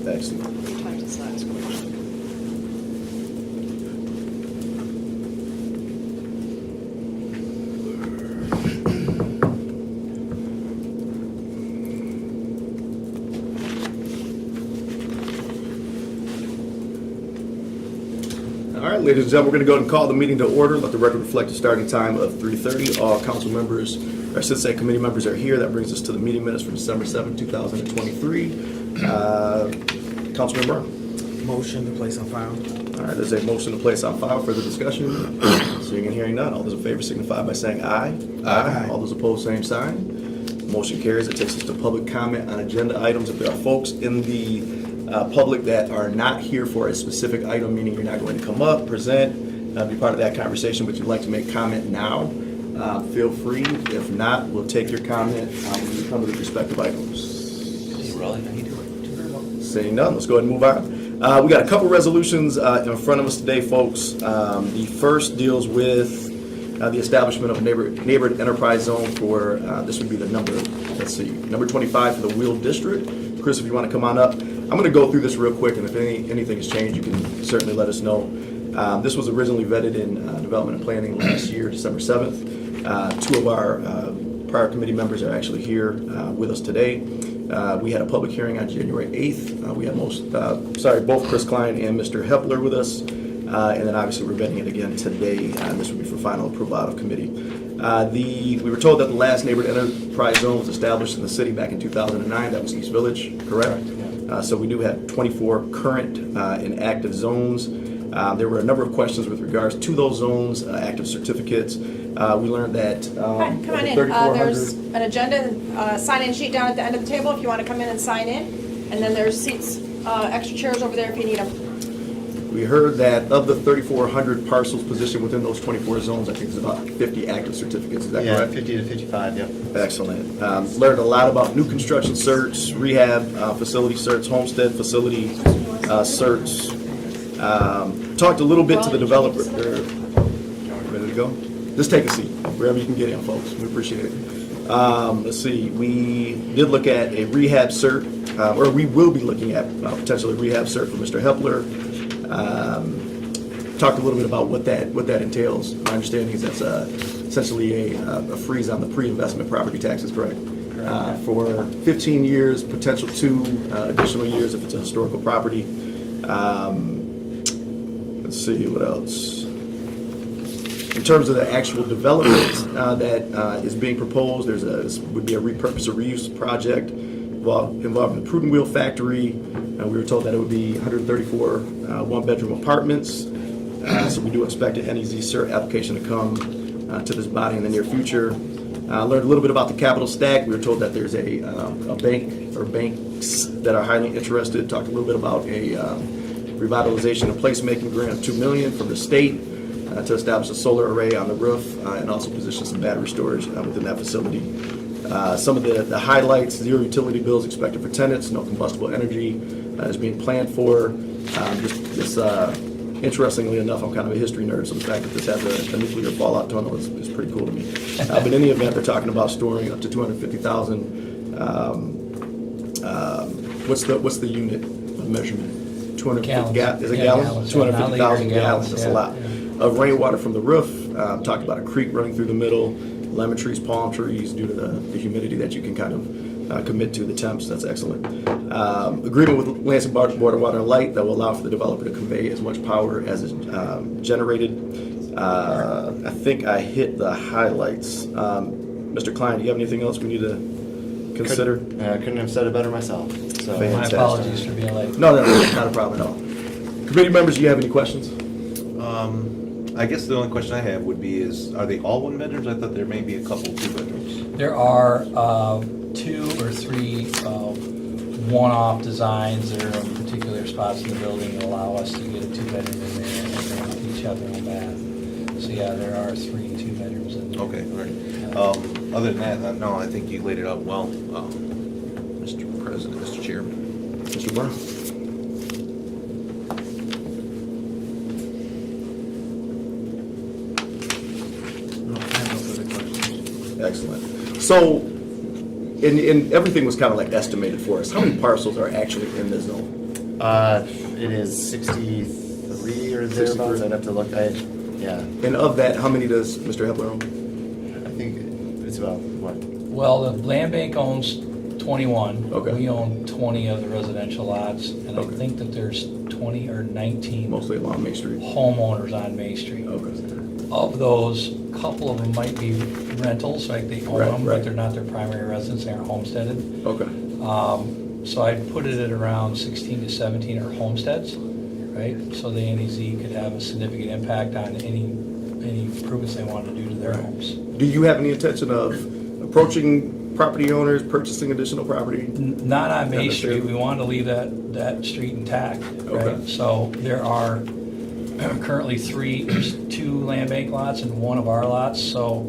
Excellent. 3 times the size. All right, ladies and gentlemen, we're going to go ahead and call the meeting to order. Let the record reflect a starting time of 3:30. All council members, or I should say committee members, are here. That brings us to the meeting minutes from December 7th, 2023. Councilman Brown. Motion to place on file. All right, there's a motion to place on file. Further discussion? Seeing and hearing none. All those in favor signify by saying aye. Aye. All those opposed, same sign. Motion carries. It takes us to public comment on agenda items. If there are folks in the public that are not here for a specific item, meaning you're not going to come up, present, be part of that conversation, but you'd like to make comment now, feel free. If not, we'll take your comment when we come to the respective items. Seeing none, let's go ahead and move on. We got a couple resolutions in front of us today, folks. The first deals with the establishment of a neighborhood enterprise zone for, this would be the number 25 for the Wheel District. Chris, if you want to come on up. I'm going to go through this real quick, and if anything has changed, you can certainly let us know. This was originally vetted in Development and Planning last year, December 7th. Two of our prior committee members are actually here with us today. We had a public hearing on January 8th. We had both Chris Klein and Mr. Hepler with us. And then obviously we're vetting it again today, and this would be for final approval out of committee. We were told that the last neighborhood enterprise zone was established in the city back in 2009. That was East Village, correct? So we do have 24 current and active zones. There were a number of questions with regards to those zones, active certificates. We learned that Hi, come on in. There's an agenda, sign-in sheet down at the end of the table if you want to come in and sign in. And then there's seats, extra chairs over there if you need them. We heard that of the 3,400 parcels positioned within those 24 zones, I think there's about 50 active certificates. Is that correct? 50 to 55, yep. Excellent. Learned a lot about new construction certs, rehab facility certs, homestead facility certs. Talked a little bit to the developer. Ready to go? Just take a seat, wherever you can get in, folks. We appreciate it. Let's see. We did look at a rehab cert, or we will be looking at potentially a rehab cert for Mr. Hepler. Talked a little bit about what that entails. My understanding is that's essentially a freeze on the pre-investment property taxes, correct? For 15 years, potential 2 additional years if it's a historical property. Let's see what else. In terms of the actual development that is being proposed, this would be a repurpose or reuse project involving the Pruden Wheel Factory. We were told that it would be 134 one-bedroom apartments. So we do expect an NEZ cert application to come to this body in the near future. Learned a little bit about the capital stack. We were told that there's a bank or banks that are highly interested. Talked a little bit about a revitalization and placemaking grant of $2 million from the state to establish a solar array on the roof and also position some battery storage within that facility. Some of the highlights: 0 utility bills expected for tenants, no combustible energy is being planned for. Interestingly enough, I'm kind of a history nerd, so the fact that this has a nuclear fallout tunnel is pretty cool to me. But in any event, they're talking about storing up to 250,000. What's the unit of measurement? 250 is it gallons? 250,000 gallons. That's a lot of rainwater from the roof. Talked about a creek running through the middle, lemon trees, palm trees, due to the humidity that you can kind of commit to the temps. That's excellent. Agreement with Lansing Board of Water and Light that will allow for the developer to convey as much power as is generated. I think I hit the highlights. Mr. Klein, do you have anything else we need to consider? Couldn't have said it better myself. So Fantastic. My apologies for being late. No, not a problem at all. Committee members, do you have any questions? I guess the only question I have would be are they all 1 bedrooms? I thought there may be a couple 2 bedrooms. There are 2 or 3 one-off designs that are in particular spots in the building that allow us to get a 2-bedroom in there and then each have their own bath. So yeah, there are 3 2-bedrooms in there. Okay, all right. Other than that, no, I think you laid it out well, Mr. President, Mr. Chairman. Mr. Brown? Excellent. So, and everything was kind of like estimated for us. How many parcels are actually in the zone? It is 63 or thereabouts. I'd have to look. Yeah, And of that, how many does Mr. Hepler own? I think it's about what? Well, the land bank owns 21. Okay. We own 20 of the residential lots, and I Okay. think that there's 20 or 19 Mostly along Main Street. homeowners on May Street. Okay. Of those, a couple of them might be rentals, like they own Right, them, right. but they're not their primary residence, they aren't homesteaded. Okay. So I'd put it at around 16 to 17 are homesteads, right? So the NEZ could have a significant impact on any improvements they want to do to their homes. Do you have any intention of approaching property owners, purchasing additional property? Not on May Not Street, we necessarily. wanted to leave that street intact, right? Okay. So there are currently there's 2 land bank lots and 1 of our lots, so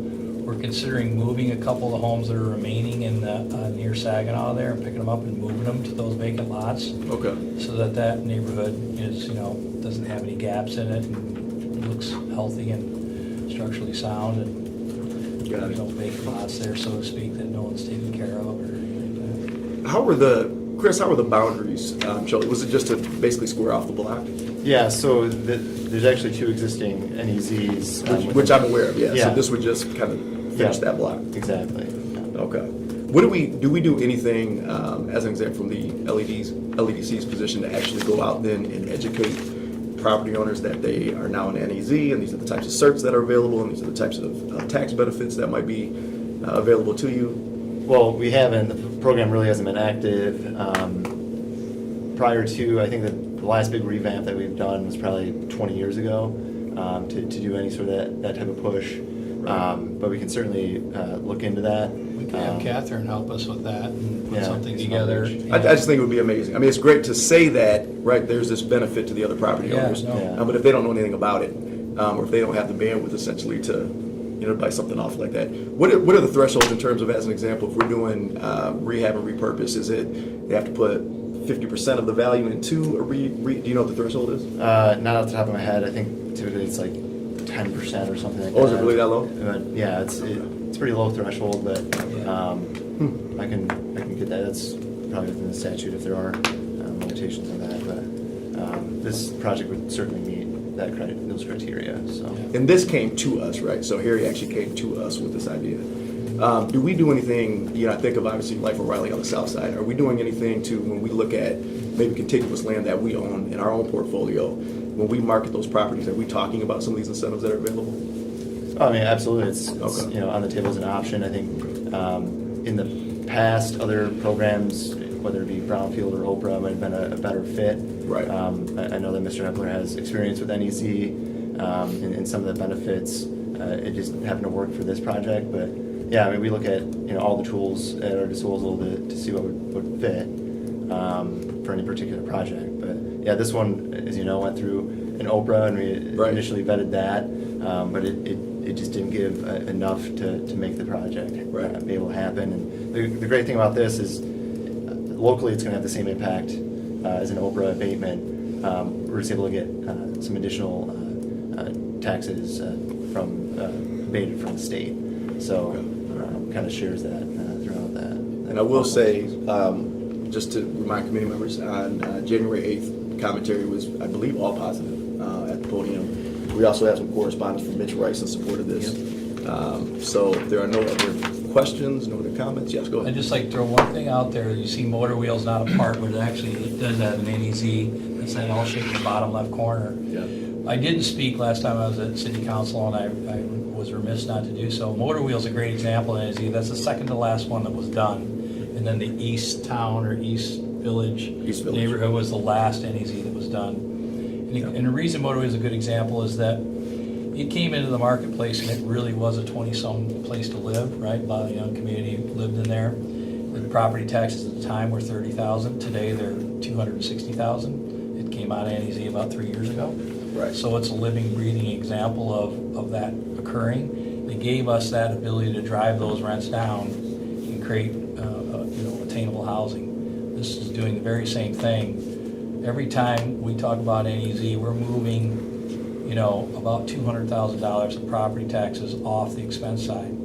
we're considering moving a couple of the homes that are remaining in the, near Saginaw there, and picking them up and moving them to those vacant lots, Okay. so that neighborhood is, doesn't have any gaps in it, and looks healthy and structurally sound, and Got there's it. no vacant lots there, so to speak, that no one's taken care of, or anything like that. Chris, how were the boundaries? Was it just to basically square off the block? Yeah, so there's actually 2 existing NEZs. Which I'm aware of, yeah. So Yeah. this would just kind of finish Yeah. that block. Exactly. Okay. What do we do anything, as an example, from the LEDC's position to actually go out then and educate property owners that they are now an NEZ, and these are the types of certs that are available, and these are the types of tax benefits that might be available to you? Well, we haven't. The program really hasn't been active. Prior to, I think the last big revamp that we've done was probably 20 years ago to do any sort of that type of push. But we can certainly look into that. We could have Catherine help us with that and put Yeah, something it's together. outreach. I just think it would be amazing. I mean, it's great to say that, right, there's this benefit to the other property Yeah, owners. no. Yeah. But if they don't know anything about it, or if they don't have the bandwidth essentially to, buy something off like that. What are the thresholds in terms of, as an example, if we're doing rehab and repurpose, is it, they have to put 50% of the value into a do you know what the threshold is? Not off the top of my head. I think typically it's like 10% or something like that. Oh, is it really that low? But yeah, it's pretty low threshold, but Yeah. I can get that. That's probably within the statute if there are limitations on that. But this project would certainly meet those criteria. So. And this came to us, right? So Harry actually came to us with this idea. Do we do anything, I think of obviously Life O'Reilly on the south side. Are we doing anything to, when we look at maybe contiguous land that we own in our own portfolio, when we market those properties, are we talking about some of these incentives that are available? I mean, absolutely. It's Okay. on the table as an option. I think in the past, other programs, whether it be Brownfield or Oprah, might have been a better fit. Right. I know that Mr. Hepler has experience with NEC and some of the benefits. It just happened to work for this project, but yeah, I mean, we look at all the tools at our disposal to see what would fit for any particular project. But yeah, this one, as you know, went through an Oprah, and we Right. initially vetted that, but it just didn't give enough to make the project Right. be able to happen. And the great thing about this is locally it's going to have the same impact as an Oprah abatement. We're just able to get some additional taxes abated from the state. So kind of shares that throughout that. And I will say, just to remind committee members, on January 8th, commentary was, I believe, all positive at the podium. We also have some correspondence from Mitch Rice in support of this. So if there are no other questions, no other comments, yes, go I'd ahead. just like to throw one thing out there. You see Motor Wheels not a part, but it does have an NEZ. It's that all shape in the bottom left corner. Yeah. I didn't speak last time I was at city council, and I was remiss not to do so. Motor Wheel's a great example of NEZ. That's the second to last one that was done. And then the East Town or East Village neighborhood was the last NEZ that was done. And the reason Motor Wheel is a good example is that it came into the marketplace and it really was a 20-some place to live, right? A lot of the young community lived in there. The property taxes at the time were $30,000. Today they're $260,000. It came out of NEZ about 3 years ago. Right. So it's a living, breathing example of that occurring. It gave us that ability to drive those rents down and create, attainable housing. This is doing the very same thing. Every time we talk about NEZ, we're moving, about $200,000 of property taxes off the expense side.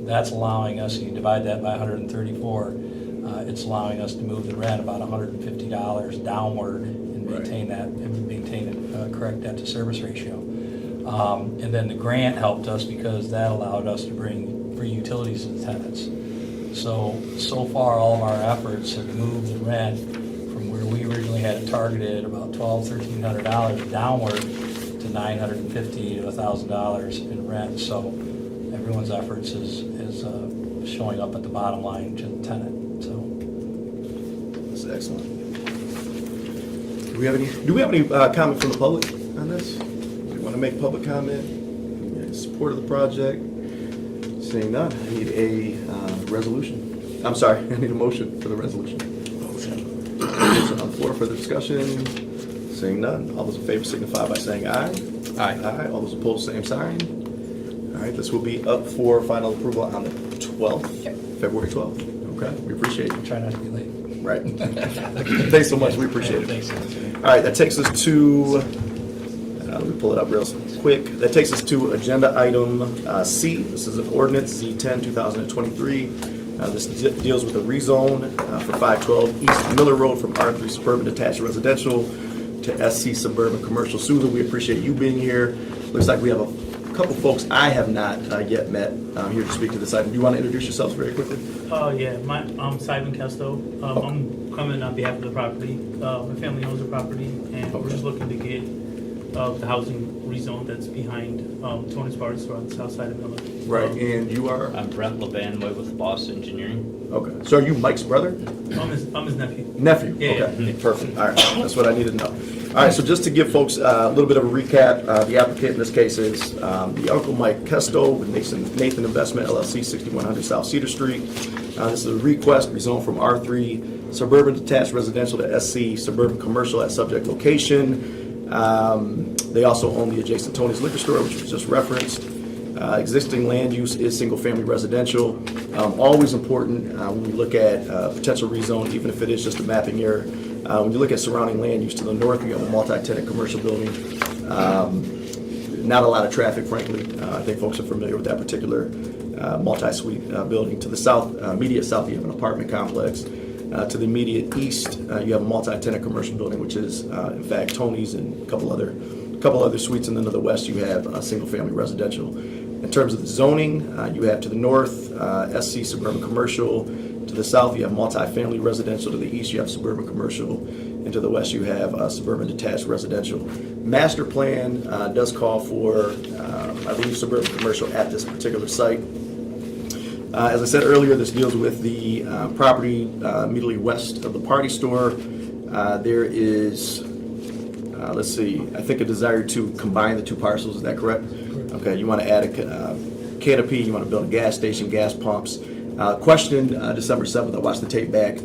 That's allowing us, you divide that by 134, it's allowing us to move the rent about $150 downward and Right. maintain a correct debt to service ratio. And then the grant helped us because that allowed us to bring free utilities to the tenants. So far, all of our efforts have moved the rent from where we originally had it targeted about $1,200-$1,300 downward to $950 to $1,000 in rent. So everyone's efforts is showing up at the bottom line to the tenant. So That's excellent. Do we have any comment from the public on this? Do you want to make public comment in support of the project? Seeing none, I need a resolution. I'm sorry, I need a motion for the resolution. Motion. Motion on the floor for the discussion. Seeing none, all those in favor signify by saying aye. Aye. Aye. All those opposed, same sign. All right, this will be up for final approval on the 12th, February 12th. Okay, we appreciate it. try not to be late. Right. Thanks so much, we appreciate it. Thanks. All right, that takes us to, let me pull it up real quick. That takes us to agenda item C. This is an ordinance Z10, 2023. This deals with a rezone for 512 East Miller Road from R3 Suburban Detached Residential to SC Suburban Commercial. Susan, we appreciate you being here. Looks like we have a couple folks I have not yet met here to speak to this item. Do you want to introduce yourselves very quickly? Yeah, I'm Simon Kesto. I'm coming on behalf of the property. My family owns the property, and we're just looking to get the housing rezoned that's behind Tony's Bar Store on the south side of Miller. Right, and you are? I'm Brent Levan with Boss Engineering. Okay. So are you Mike's brother? I'm his nephew. Nephew? Yeah, Okay, perfect. All right, that's what I needed to know. All right, so just to give folks a little bit of a recap, the applicant in this case is the Uncle Mike Kesto with Nathan Investment LLC, 6100 South Cedar Street. This is a request rezoned from R3 Suburban Detached Residential to SC Suburban Commercial at subject location. They also own the adjacent Tony's Liquor Store, which was just referenced. Existing land use is single-family residential. Always important when we look at potential rezone, even if it is just a mapping error. When you look at surrounding land use to the north, we have a multi-tenant commercial building. Not a lot of traffic, frankly. I think folks are familiar with that particular multi-suite building. To the south, immediate south, you have an apartment complex. To the immediate east, you have a multi-tenant commercial building, which is, in fact, Tony's and a couple other suites. And then to the west, you have single-family residential. In terms of the zoning, you have to the north, SC Suburban Commercial. To the south, you have multi-family residential. To the east, you have suburban commercial. And to the west, you have suburban detached residential. Master plan does call for, I believe, suburban commercial at this particular site. As I said earlier, this deals with the property immediately west of the party store. There is, let's see, I think a desire to combine the two parcels. Is that correct? Okay, you want to add a canopy, you want to build a gas station, gas pumps. Question December 7th, I watched the tape back.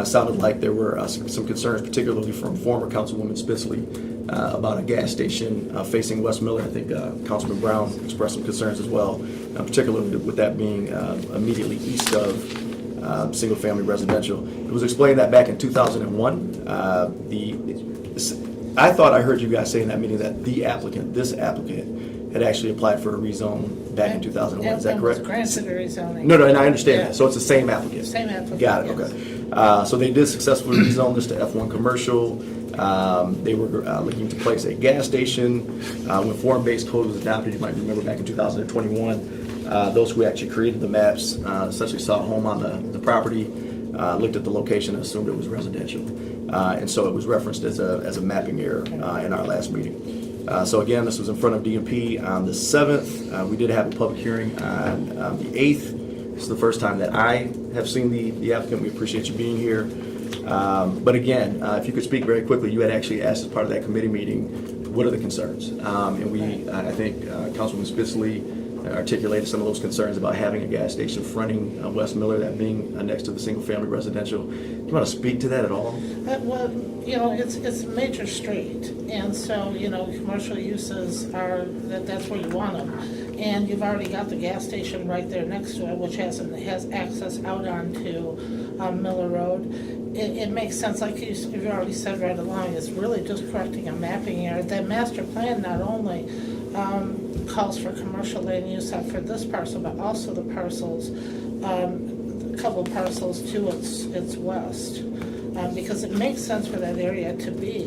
Sounded like there were some concerns, particularly from former Councilwoman Spitzley, about a gas station facing West Miller. I think Councilman Brown expressed some concerns as well, particularly with that being immediately east of single-family residential. It was explained that back in 2001, I thought I heard you guys say in that meeting that this applicant, had actually applied for a rezone back in 2001. Is that correct? And was granted a rezoning. No, and I understand Yeah. that. So it's the same applicant. Same applicant, Got it. yes. Okay. So they did successfully rezone this to F1 commercial. They were looking to place a gas station. When form-based code was adopted, you might remember back in 2021, those who actually created the maps essentially saw a home on the property, looked at the location, and assumed it was residential. And so it was referenced as a mapping error in our last meeting. So again, this was in front of DMP on the 7th. We did have a public hearing on the 8th. This is the first time that I have seen the applicant. We appreciate you being here. But again, if you could speak very quickly, you had actually asked as part of that committee meeting, what are the concerns? And we, I think Councilwoman Spitzley articulated some of those concerns about having a gas station fronting West Miller, that being next to the single-family residential. Do you want to speak to that at all? Well, you know, it's a major street, and so, you know, commercial uses are, that's where you want them. And you've already got the gas station right there next to it, which has access out onto Miller Road. It makes sense, like you've already said right along, it's really just correcting a mapping error. That master plan not only calls for commercial land use for this parcel, but also the parcels, a couple parcels to its west. because it makes sense for that area to be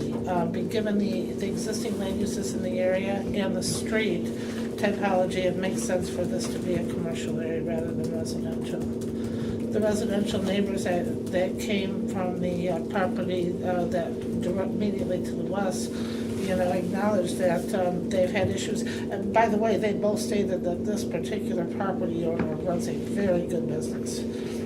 given the existing land uses in the area and the street typology, it makes sense for this to be a commercial area rather than residential. The residential neighbors that came from the property that direct immediately to the west, acknowledge that they've had issues. And by the way, they both stated that this particular property owner runs a very good business.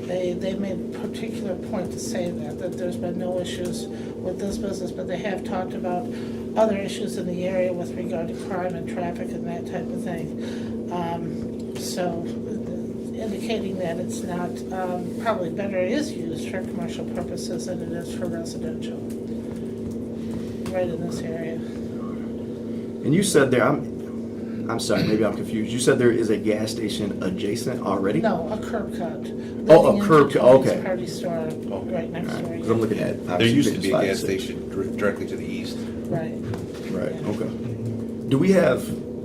They made a particular point to say that there's been no issues with this business, but they have talked about other issues in the area with regard to crime and traffic and that type of thing. So indicating that it's not, probably better is used for commercial purposes than it is for residential, right in this area. And you said there, I'm sorry, maybe I'm confused. You said there is a gas station adjacent already? No, a curb cut. Oh, a Leading curb into cut, Tony's okay. Party store right next door. Because I'm looking at. There used to be a obviously, gas pictures 5 station directly to the east. Right. Right, okay. Do we have,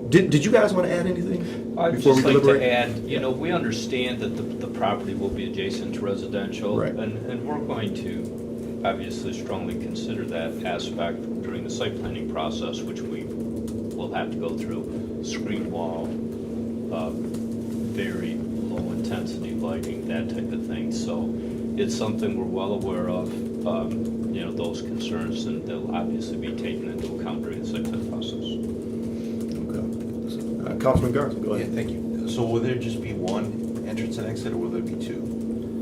did you guys want to add anything? I'd before we just like to deliberate? add, we understand that the property will be adjacent to residential. Right. And we're going to obviously strongly consider that aspect during the site planning process, which we will have to go through. Screen wall, very low intensity lighting, that type of thing. So it's something we're well aware of, those concerns, and they'll obviously be taken into account during the site plan process. Okay. Councilman Garza, go Yeah, ahead. thank you. So will there just be one entrance and exit, or will there be two?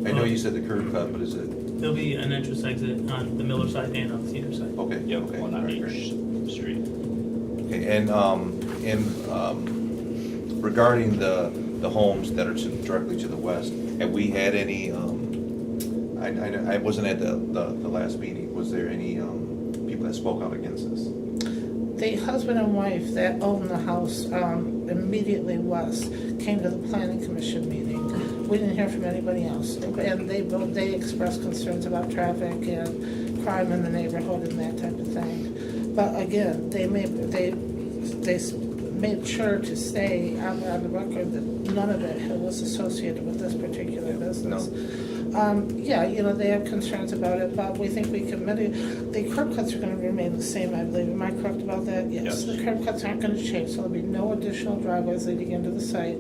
I know you said the curb cut, but is it, There'll be an entrance exit on the Miller side and on the Cedar side. okay. Yep, okay, one on great, great. each street. Okay, and regarding the homes that are directly to the west, have we had any, I wasn't at the last meeting, was there any people that spoke out against this? The husband and wife that own the house immediately west came to the planning commission meeting. We didn't hear from anybody else, and they expressed concerns about traffic and crime in the neighborhood and that type of thing. But again, they made sure to stay on the record that none of it was associated with this particular business. They have concerns about it, but we think we can mitigate. The curb cuts are going to remain the same, I believe. Am I correct about that? Yes. The curb cuts aren't going to change, so there'll be no additional driveways leading into the site.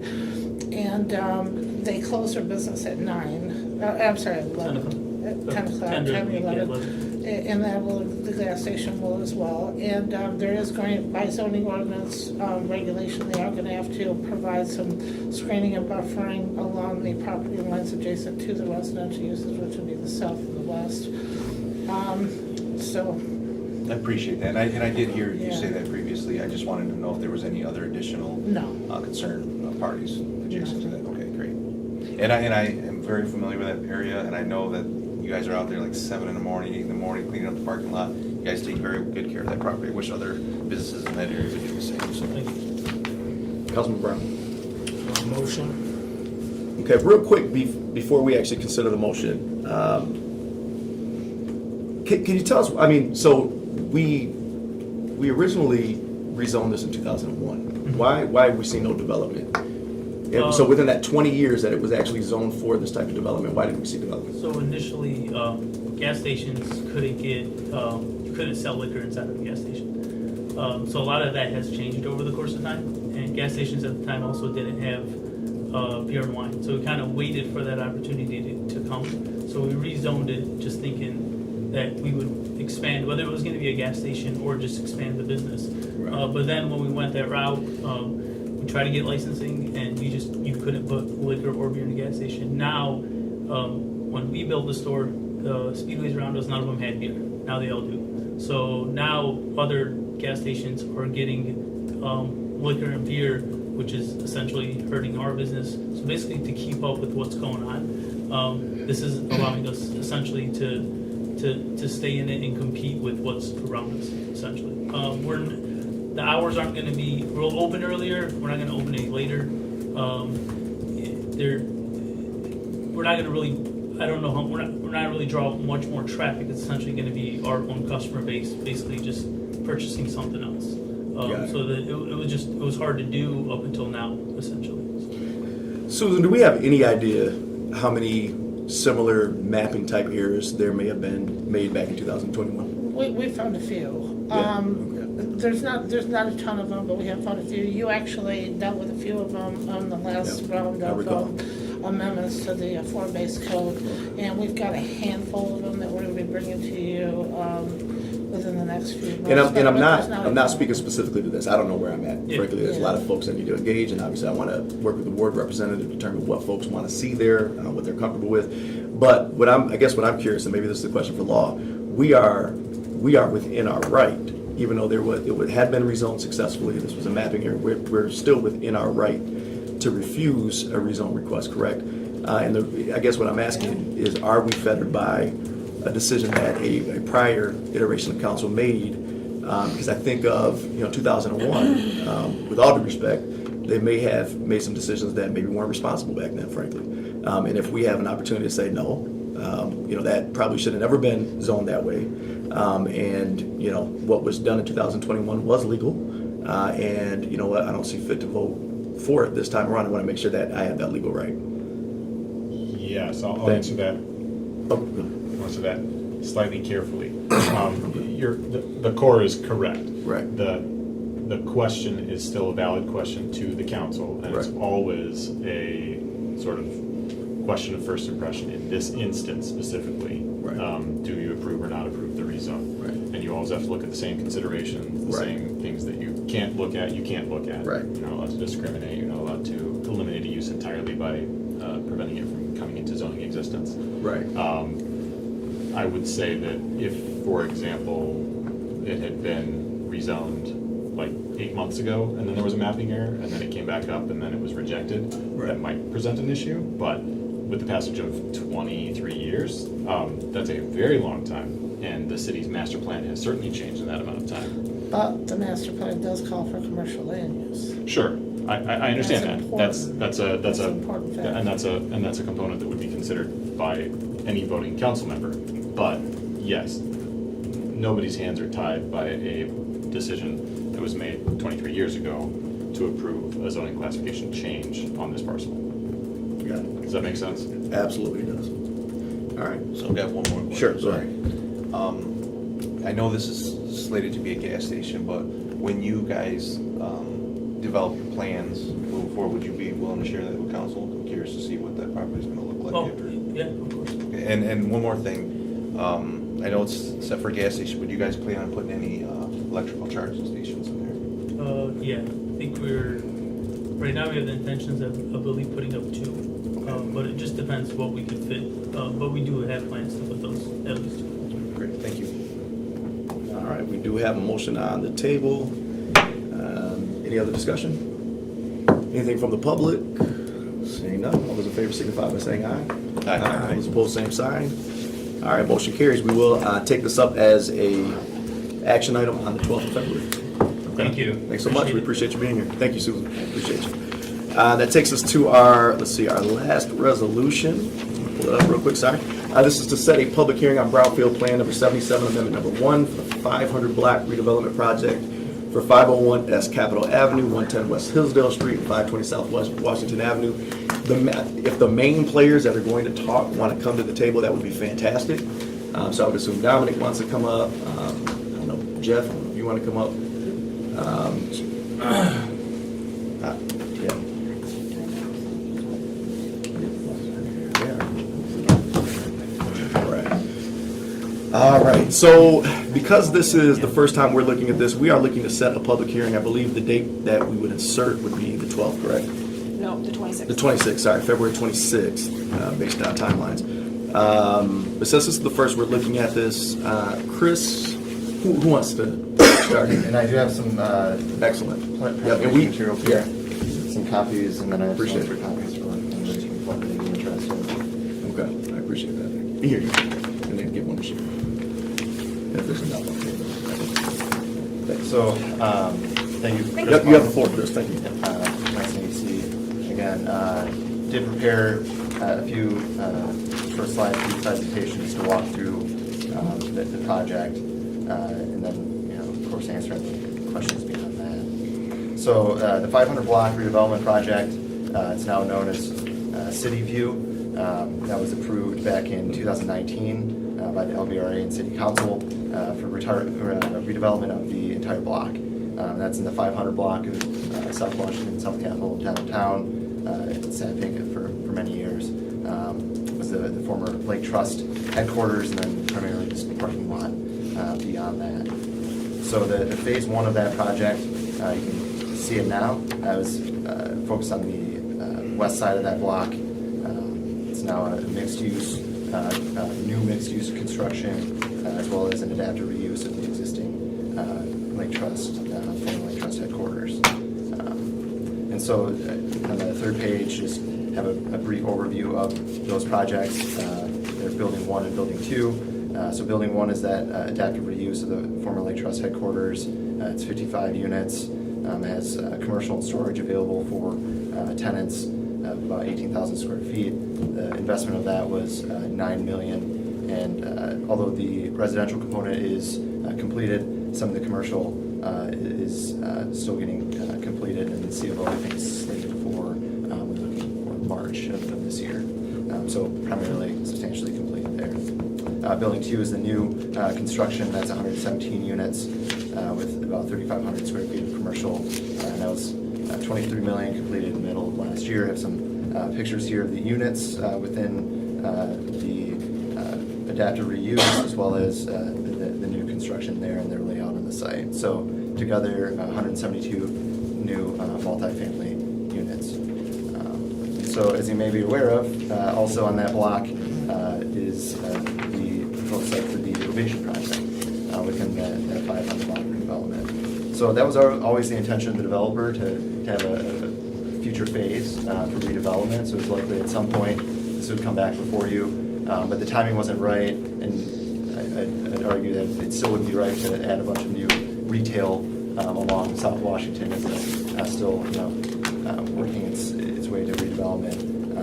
And they close their business at 9. I'm sorry, 11. At 10 o'clock, 10 or 11. And that will, the gas station will as well. And there is going, by zoning ordinance regulation, they are going to have to provide some screening and buffering along the property lines adjacent to the residential uses, which would be the south and the west. I appreciate that, and I did hear you Yeah. say that previously. I just wanted to know if there was any other additional No. concerned parties adjacent to that. Okay, great. And I am very familiar with that area, and I know that you guys are out there like 7 in the morning, 8 in the morning, cleaning up the parking lot. You guys take very good care of that property. I wish other businesses in that area would do the same. So Thank you. Councilman Brown. motion. Okay, real quick, before we actually consider the motion, can you tell us, so we originally rezoned this in 2001. Why have we seen no development? And so within that 20 years that it was actually zoned for this type of development, why didn't we see development? So initially, gas stations you couldn't sell liquor inside of the gas station. So a lot of that has changed over the course of time, and gas stations at the time also didn't have beer and wine. So we kind of waited for that opportunity to come. So we rezoned it, just thinking that we would expand, whether it was going to be a gas station or just expand the business. Right. But then when we went that route, we tried to get licensing, and you couldn't put liquor or beer in the gas station. Now, when we built the store, the speedways around us, none of them had beer. Now they all do. So now other gas stations are getting liquor and beer, which is essentially hurting our business. So basically, to keep up with what's going on, this is allowing us essentially to stay in it and compete with what's around us. Essentially, the hours aren't going to be. We'll open earlier. We're not going to open any later. We're not going to really. I don't know how we're not really draw much more traffic. It's essentially going to be our own customer base, basically just purchasing something else. Got it. So that it was hard to do up until now, essentially. Susan, do we have any idea how many similar mapping type errors there may have been made back in 2021? We found a few. Yeah, okay. There's not a ton of them, but we have found a few. You actually dealt with a few of them on the last Yeah, round I of recall. amendments to the form-based code. And we've got a handful of them that we're gonna be bringing to you within the next few months. And I'm But there's not, a I'm not ton. speaking specifically to this. I don't know where I'm at. Yeah. Frankly, there's a lot of folks I need to engage, and obviously I want to work with the board representative to determine what folks want to see there, what they're comfortable with. But I guess what I'm curious, and maybe this is a question for law, we are within our right, even though it had been rezoned successfully, this was a mapping error, we're still within our right to refuse a rezone request, correct? I guess what I'm asking is, are we fettered by a decision that a prior iteration of council made? Because I think of 2001, with all due respect, they may have made some decisions that maybe weren't responsible back then, frankly. And if we have an opportunity to say no, that probably should have never been zoned that way. And what was done in 2021 was legal. And you know what? I don't see fit to vote for it this time around. I want to make sure that I have that legal right. Yes, I'll Thank answer that. Oh, Answer that slightly carefully. The core is correct. Right. The question is still a valid question to the council, and it's Right. always a sort of question of first impression. In this instance specifically, Right. Do you approve or not approve the rezone? Right. And you always have to look at the same considerations, the Right. same things that you can't look at, you can't look at. Right. You're not allowed to discriminate. You're not allowed to eliminate a use entirely by preventing it from coming into zoning existence. Right. I would say that if, for example, it had been rezoned like 8 months ago, and then there was a mapping error, and then it came back up, and then it was rejected, Right. that might present an issue. But with the passage of 23 years, that's a very long time, and the city's master plan has certainly changed in that amount of time. But the master plan does call for commercial land use. Sure, I understand That's that. important. That's That's a an important factor. and that's a component that would be considered by any voting council member. But yes, nobody's hands are tied by a decision that was made 23 years ago to approve a zoning classification change on this parcel. Got it. Does that make sense? Absolutely does. All right. So I've got one more question. Sure, go Sorry. I know this is slated to be a gas station, but when you guys develop your plans moving forward, would you be willing to share that with council? I'm curious to see what that property is gonna look like Oh, after. yeah, of course. And one more thing, I know it's set for a gas station, but you guys plan on putting any electrical charging stations in there? Yeah, I think right now we have the intentions of believe putting up 2. But it just depends what we could fit. But we do have plans to put those at least 2. Great, thank you. All right, we do have a motion on the table. Any other discussion? Anything from the public? Seeing none, all those in favor signify by saying aye. Aye. All those opposed, same sign. All right, motion carries. We will take this up as a action item on the 12th of February. Thank you. Thanks so much. We appreciate you being here. Thank you, Susan. Appreciate you. That takes us to our last resolution. Pull it up real quick, sorry. This is to set a public hearing on Brownfield Plan number 77, amendment number 1 for the 500 block redevelopment project for 501 S Capitol Avenue, 110 West Hillsdale Street, 520 Southwest Washington Avenue. If the main players that are going to talk want to come to the table, that would be fantastic. So I would assume Dominic wants to come up. I don't know, Jeff, if you want to come up. Yeah. All right, so because this is the first time we're looking at this, we are looking to set a public hearing. I believe the date that we would insert would be the 12th, correct? No, the 26th. The 26th, sorry, February 26th, based on timelines. But since this is the first we're looking at this, Chris, who wants to start? And I do have some Excellent. presentation and we- material yeah. here, some copies, and then I have some Appreciate extra it. copies for anybody who may be interested. Okay, I appreciate that. Here you go. And then give one to you. If there's enough. Thanks. So, thank you. Thank Yep, you have the floor, Chris, thank you. Nice to see you again. Did prepare a few short slides, few presentations to walk through the project, and then, of course, answer any questions beyond that. So, the 500 block redevelopment project, it's now known as City View. that was approved back in 2019 by the LVRA and City Council for redevelopment of the entire block. That's in the 500 block of South Washington, South Capitol, downtown. It's sat vacant for many years. It was the former Lake Trust headquarters and then primarily just a parking lot beyond that. So the phase one of that project, you can see it now. I was focused on the west side of that block. It's now a mixed-use, new mixed-use construction, as well as an adaptive reuse of the existing Lake Trust, former Lake Trust headquarters. And so on the third page, just have a brief overview of those projects. There's Building 1 and Building 2. So Building 1 is that adaptive reuse of the former Lake Trust headquarters. It's 55 units. It has commercial and storage available for tenants of about 18,000 square feet. The investment of that was $9 million. And although the residential component is completed, some of the commercial is still getting completed, and the CO, I think, is slated for March of this year. So primarily substantially completed there. Building 2 is the new construction. That's 117 units with about 3,500 square feet of commercial. And that was $23 million completed in the middle of last year. I have some pictures here of the units within the adaptive reuse, as well as the new construction there and their layout on the site. So together, 172 new multifamily units. So as you may be aware of, also on that block is the proposed site for the Ovation project within that 500 block redevelopment. So that was always the intention of the developer to have a future phase for redevelopment. So it's likely at some point this would come back before you, but the timing wasn't right, and I'd argue that it still wouldn't be right to add a bunch of new retail along South Washington as it's still working its way to redevelopment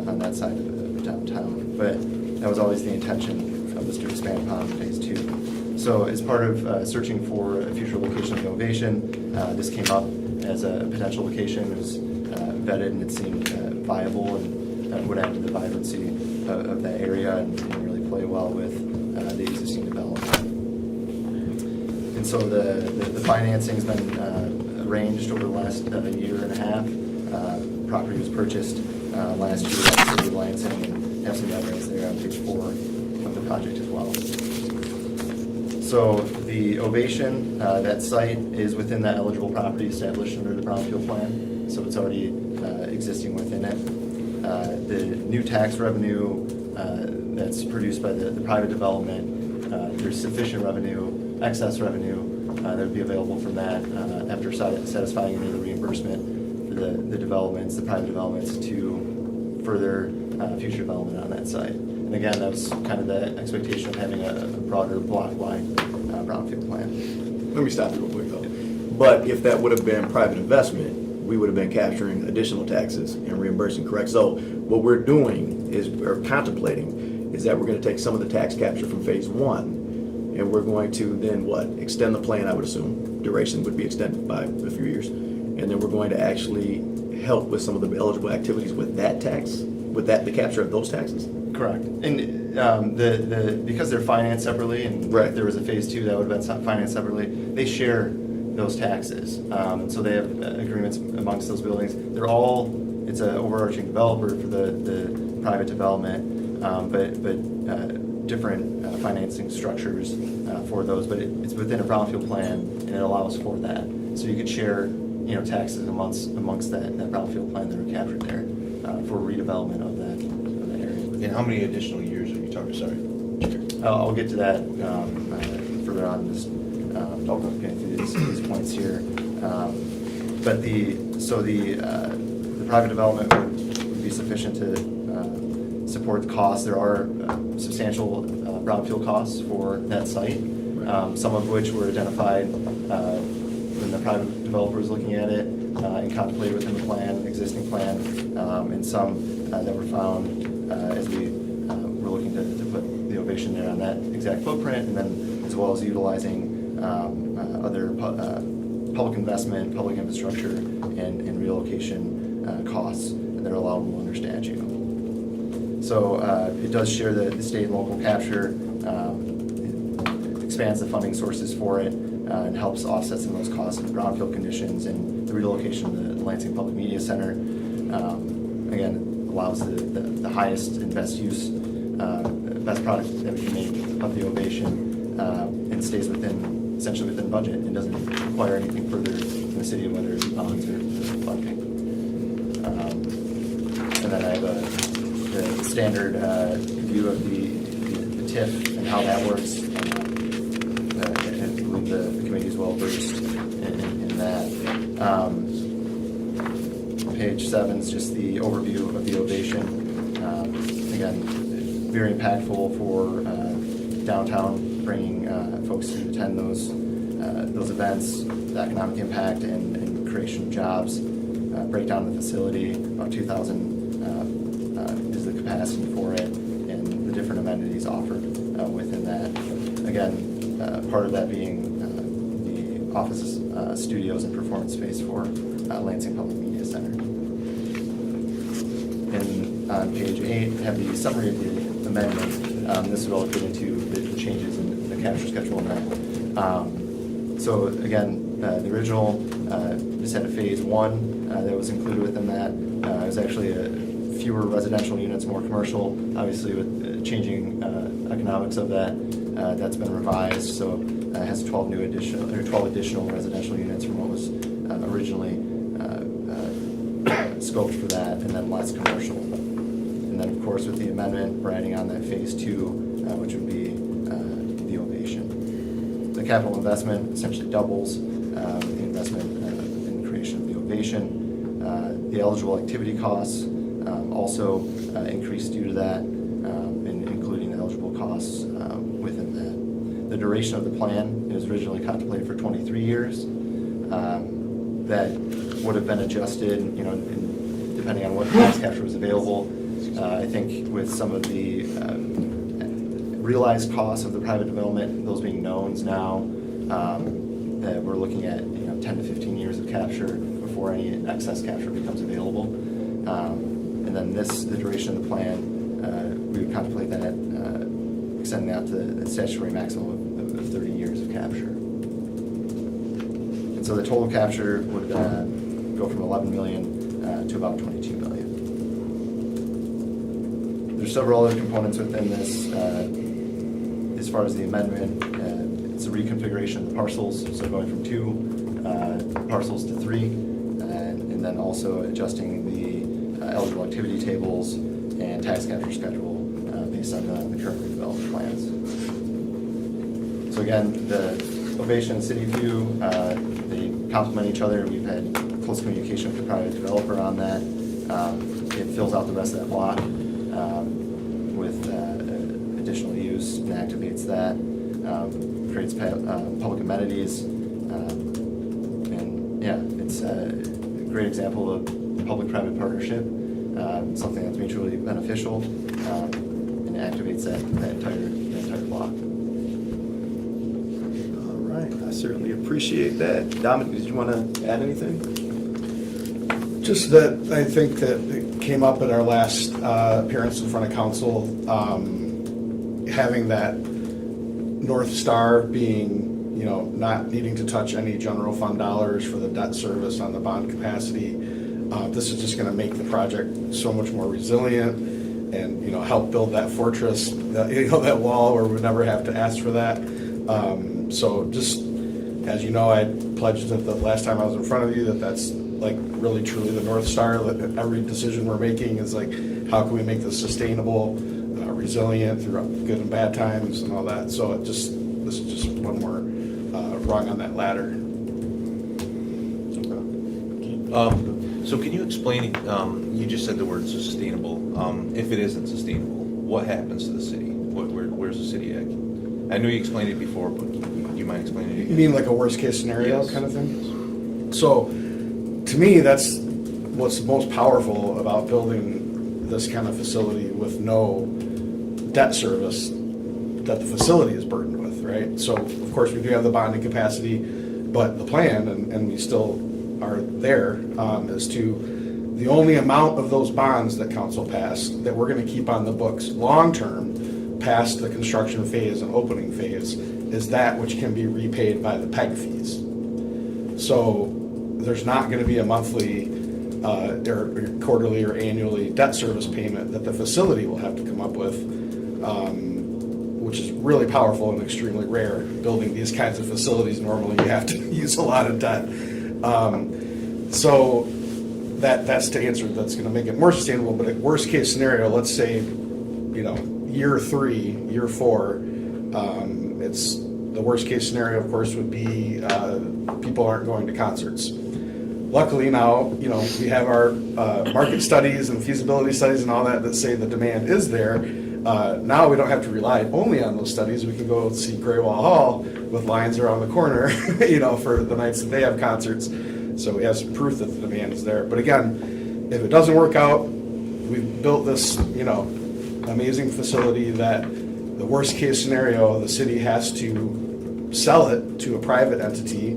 on that side of downtown. But that was always the intention of this to expand upon phase 2. So as part of searching for a future location of Ovation, this came up as a potential location. It was vetted and it seemed viable and would add to the vibrancy of that area and really play well with the existing development. And so the financing's been arranged over the last year and a half. Property was purchased last year by the City of Lansing, and have some evidence there on page 4 of the project as well. So the Ovation, that site is within that eligible property established under the Brownfield plan, so it's already existing within it. The new tax revenue that's produced by the private development, there's sufficient revenue, excess revenue that would be available from that after satisfying any of the reimbursement for the developments, the private developments, to further future development on that site. And again, that's kind of the expectation of having a broader block-wide brownfield plan. Let me stop you real quick though. But if that would have been private investment, we would have been capturing additional taxes and reimbursing, correct? So what we're doing is, we're contemplating, is that we're going to take some of the tax capture from phase 1, and we're going to then extend the plan, I would assume. Duration would be extended by a few years. And then we're going to actually help with some of the eligible activities with that tax, with the capture of those taxes. Correct. And because they're financed separately, and Right. if there was a phase 2 that would have been financed separately, they share those taxes. So they have agreements amongst those buildings. It's an overarching developer for the private development, but different financing structures for those. But it's within a brownfield plan, and it allows for that. So you could share taxes amongst that brownfield plan that are captured there for redevelopment of that area. And how many additional years are you talking, sorry? I'll get to that further on. Just going through these points here. But the private development would be sufficient to support the costs. There are substantial brownfield costs for that site, some of which were identified when the private developer was looking at it and contemplated within the existing plan, and some that were found as we were looking to put the Ovation there on that exact footprint, and then as well as utilizing other public investment, public infrastructure, and relocation costs that are allowable under statute. So it does share the state and local capture, it expands the funding sources for it, and helps offset some of those costs of brownfield conditions and the relocation of the Lansing Public Media Center. Again, allows the highest and best use, best product that we can make of the Ovation, and stays essentially within budget and doesn't require anything further from the city, whether it's bonds or funding. And then I have the standard view of the TIF and how that works. I believe the committee is well versed in that. Page 7 is just the overview of the Ovation. Again, very impactful for downtown, bringing folks to attend those events, the economic impact and creation of jobs. Breakdown of the facility, about 2,000 is the capacity for it, and the different amenities offered within that. Again, part of that being the office, studios, and performance space for Lansing Public Media Center. And on page 8, I have the summary of the amendment. This is all get into the changes in the capture schedule now. So again, the original just had a phase 1 that was included within that. It was actually fewer residential units, more commercial. Obviously, with changing economics of that, that's been revised. So it has 12 additional residential units from what was originally scoped for that, and then less commercial. And then, of course, with the amendment, we're adding on that phase 2, which would be the Ovation. The capital investment essentially doubles the investment in the creation of the Ovation. The eligible activity costs also increase due to that, including the eligible costs within that. The duration of the plan is originally contemplated for 23 years. That would have been adjusted, depending on what tax capture was available. I think with some of the realized costs of the private development, those being knowns now, that we're looking at 10 to 15 years of capture before any excess capture becomes available. And then the duration of the plan, we would contemplate that extending out to the statutory maximum of 30 years of capture. And so the total capture would go from 11 million to about 22 million. There's several other components within this. As far as the amendment, it's a reconfiguration of the parcels, so going from 2 parcels to 3, and then also adjusting the eligible activity tables and tax capture schedule based on the current redevelopment plans. So again, the Ovation and City View, they complement each other. We've had close communication with the private developer on that. It fills out the rest of that block with additional use and activates that, creates public amenities, and yeah, it's a great example of public-private partnership, something that's mutually beneficial, and activates that entire block. All right, I certainly appreciate that. Dominic, did you want to add anything? Just that I think that it came up at our last appearance in front of council, having that North Star being, not needing to touch any general fund dollars for the debt service on the bond capacity. This is just going to make the project so much more resilient and, help build that fortress, that wall where we never have to ask for that. So just, as you know, I pledged that the last time I was in front of you that's like really truly the North Star, that every decision we're making is like, how can we make this sustainable, resilient through good and bad times and all that. So this is just one more rung on that ladder. So can you explain, you just said the word sustainable. If it isn't sustainable, what happens to the city? Where's the city at? I know you explained it before, but do you mind explaining it again? You mean like a worst case scenario Yes. kind of thing? So to me, that's what's most powerful about building this kind of facility with no debt service that the facility is burdened with, right? So of course we do have the bonding capacity, but the plan, and we still are there, is to The only amount of those bonds that council passed that we're gonna keep on the books long-term past the construction phase and opening phase is that which can be repaid by the PEG fees. So there's not gonna be a monthly or quarterly or annually debt service payment that the facility will have to come up with, which is really powerful and extremely rare. Building these kinds of facilities, normally you have to use a lot of debt. So that's to answer, that's gonna make it more sustainable, but at worst case scenario, let's say, year 3, year 4, it's, the worst case scenario, of course, would be people aren't going to concerts. Luckily now, we have our market studies and feasibility studies and all that say the demand is there. Now we don't have to rely only on those studies. We can go see Graywall Hall with lines around the corner, for the nights that they have concerts. So we have some proof that the demand is there. But again, if it doesn't work out, we've built this, amazing facility that the worst case scenario, the city has to sell it to a private entity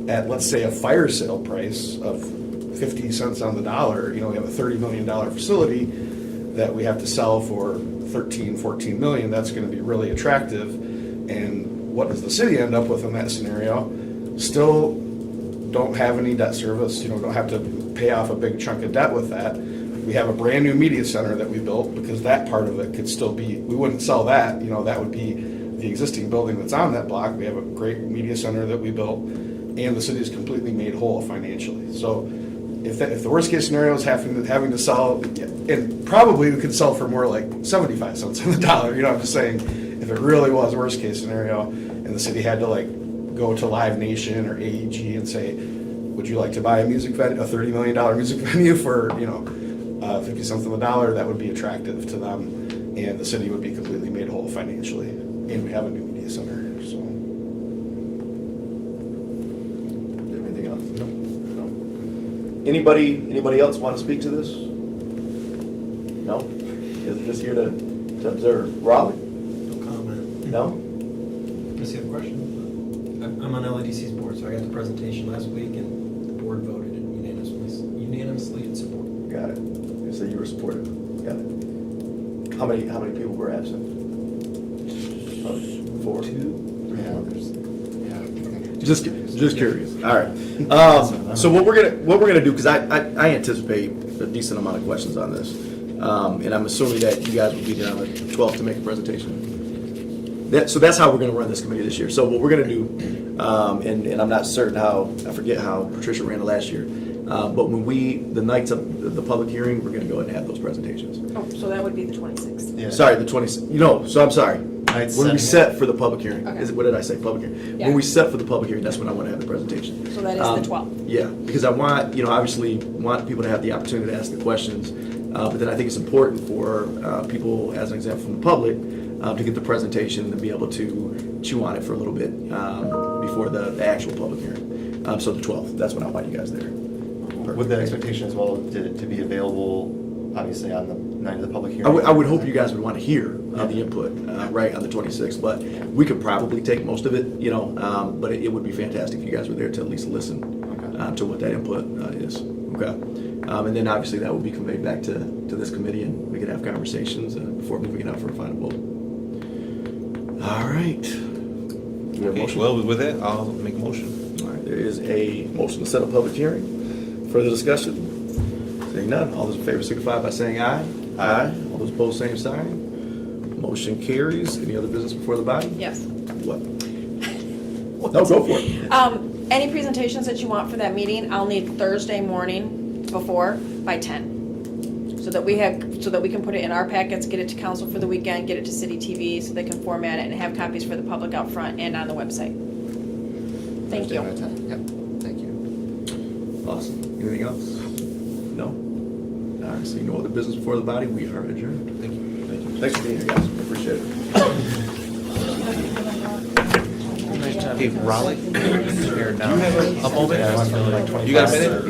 at, let's say, a fire sale price of 50 cents on the dollar. We have a $30 million facility that we have to sell for 13, 14 million. That's going to be really attractive. And what does the city end up with in that scenario? Still don't have any debt service, don't have to pay off a big chunk of debt with that. We have a brand new media center that we built because that part of it could still be, we wouldn't sell that, that would be the existing building that's on that block. We have a great media center that we built, and the city is completely made whole financially. So if the worst case scenario is having to sell, and probably we could sell for more like 75 cents on the dollar, I'm just saying, if it really was worst case scenario and the city had to go to Live Nation or AEG and say, would you like to buy a $30 million music venue for, 50 cents on the dollar, that would be attractive to them, and the city would be completely made whole financially, and we have a new media center, so. Anything else? No. Anybody else want to speak to this? No? Is just here to observe? Rob? No comment. No? Does he have a question? I'm on LADC's board, so I got the presentation last week, and the board voted unanimously in support. Got it. You said you were supportive. Got it. How many people were absent? 4? 2? Yeah. Just curious. All right. So what we're gonna do, because I anticipate a decent amount of questions on this, and I'm assuming that you guys will be there on the 12th to make a presentation. So that's how we're gonna run this committee this year. So what we're gonna do, and I'm not certain I forget how Patricia ran it last year, but the nights of the public hearing, we're gonna go ahead and have those presentations. Oh, so that would be the 26th. Yeah. Sorry, the 20th. So I'm sorry. Nights When we setting set for the public hearing, Okay. what did I say? Public hearing. Yeah. When we set for the public hearing, that's when I want to have the presentation. So that is the 12th. Yeah, because I want, obviously want people to have the opportunity to ask the questions, but then I think it's important for people, as an example, from the public, to get the presentation and be able to chew on it for a little bit before the actual public hearing. So the 12th, that's when I want you guys there. With the expectation as well to be available, obviously, on the night of the public hearing. I would hope you guys would want to hear the input, right, on the 26th, but we could probably take most of it, but it would be fantastic if you guys were there to at least listen to what that input is, okay? And then obviously that will be conveyed back to this committee, and we can have conversations before moving it out for a final vote. All right. Do we have a Okay, motion? well, with that, I'll make a motion. All right, there is a motion to set a public hearing. Further discussion? Seeing none, all those in favor signify by saying aye. Aye. All those opposed, same sign. Motion carries. Any other business before the body? Yes. What? No, go for it. Any presentations that you want for that meeting, I'll need Thursday morning before by 10. So that we can put it in our packets, get it to council for the weekend, get it to City TV so they can format it and have copies for the public out front and on the website. Thank you. Thursday night at 10. Yep, thank you. Awesome. Anything else? No? All right, so no other business before the body, we are adjourned. Thank you. Thanks for being here, guys. Appreciate it. Hey, Raleigh, here now. A moment? You got a minute?